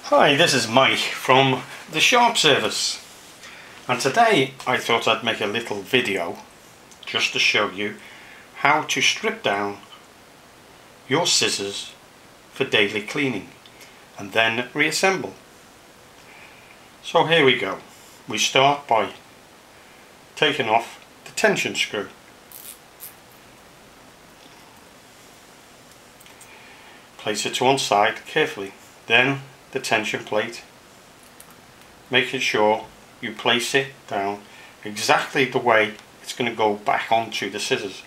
Hi, this is Mike from the Sharp Service, and today I thought I'd make a little video just to show you how to strip down your scissors for daily cleaning and then reassemble. So here we go. We start by taking off the tension screw. Place it to one side carefully, then the tension plate, making sure you place it down exactly the way it's going to go back onto the scissors.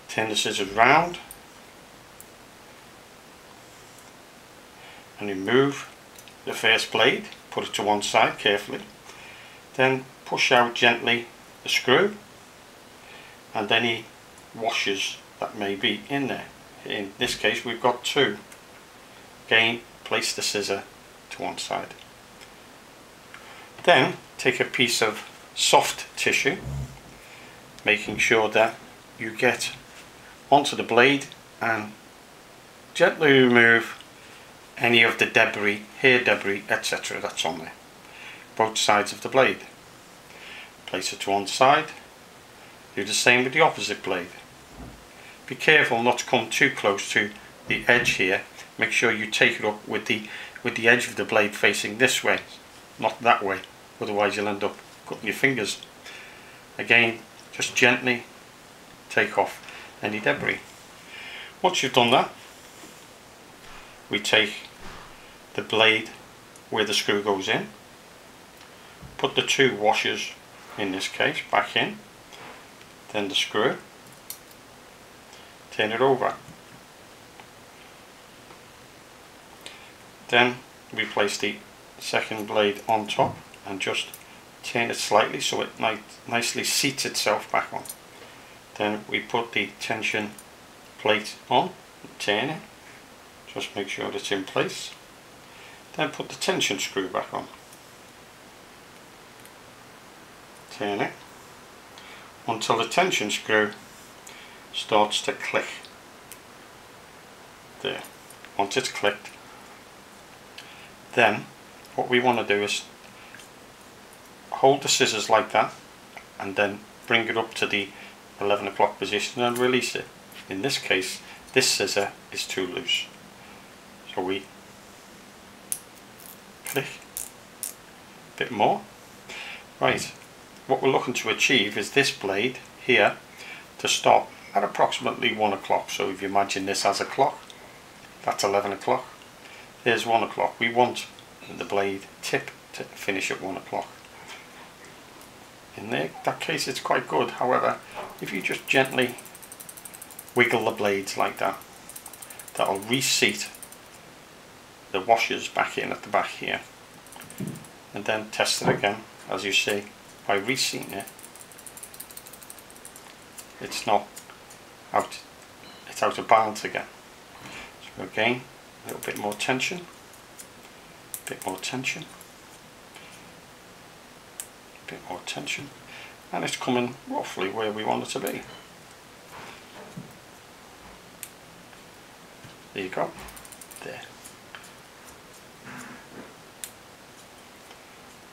Turn the scissors round and remove the first blade, put it to one side carefully, then push out gently the screw and any washers that may be in there. In this case we've got two. Again, place the scissor to one side. Then take a piece of soft tissue, making sure that you get onto the blade and gently remove any of the debris, hair debris, etc. that's on there, both sides of the blade. Place it to one side. Do the same with the opposite blade. Be careful not to come too close to the edge here. Make sure you take it up with the edge of the blade facing this way, not that way, otherwise you'll end up cutting your fingers. Again, just gently take off any debris. Once you've done that, we take the blade where the screw goes in, put the two washers, in this case, back in, then the screw, turn it over. Then we place the second blade on top and just turn it slightly so it nicely seats itself back on. Then we put the tension plate on, turn it, just make sure it's in place. Then put the tension screw back on. Turn it until the tension screw starts to click. There. Once it's clicked, then what we want to do is hold the scissors like that and then bring it up to the 11 o'clock position and release it. In this case, this scissor is too loose, so we click a bit more. Right, what we're looking to achieve is this blade here to stop at approximately 1 o'clock. So if you imagine this as a clock, that's 11 o'clock. There's 1 o'clock. We want the blade tip to finish at 1 o'clock. In that case it's quite good. However, if you just gently wiggle the blades like that, that'll reseat the washers back in at the back here. And then test it again. As you see, by reseating it, it's not out, it's out of balance again. So again, a little bit more tension, bit more tension, bit more tension, and it's coming roughly where we want it to be. There you go. There.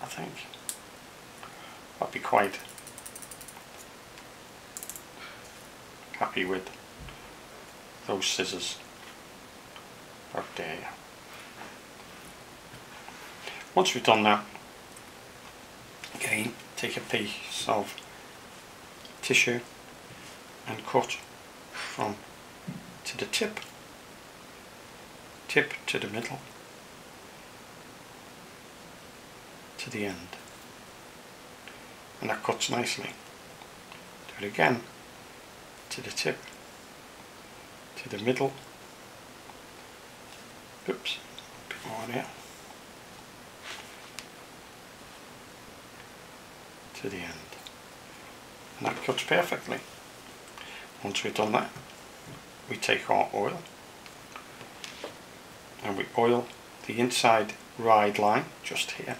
I think I'd be quite happy with those scissors out there. Once we've done that, again, take a piece of tissue and cut from to the tip to the middle to the end, and that cuts nicely. Do it again, to the tip to the middle. Oops, a bit more there. To the end. And that cuts perfectly. Once we've done that, we take our oil and we oil the inside ride line just here.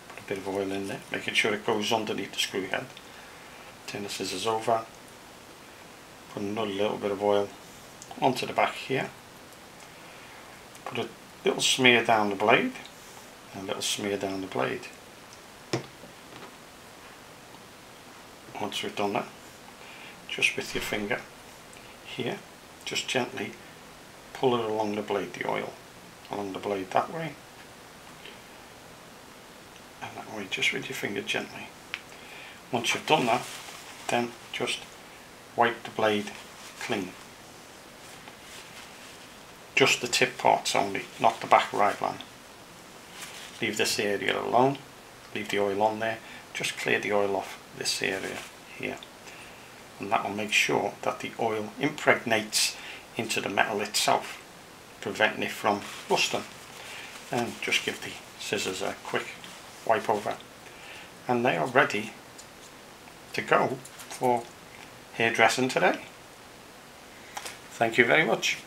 Put a bit of oil in there, making sure it goes underneath the screw head. Turn the scissors over, put another little bit of oil onto the back here. Put a little smear down the blade and a little smear down the blade. Once we've done that, just with your finger here, just gently pull it along the blade, the oil along the blade that way and that way, just with your finger gently. Once you've done that, then just wipe the blade clean. Just the tip parts only, not the back raglan. Leave this area alone, leave the oil on there, just clear the oil off this area here, and that will make sure that the oil impregnates into the metal itself, preventing it from rusting. And just give the scissors a quick wipe over and they are ready to go for hairdressing today. Thank you very much.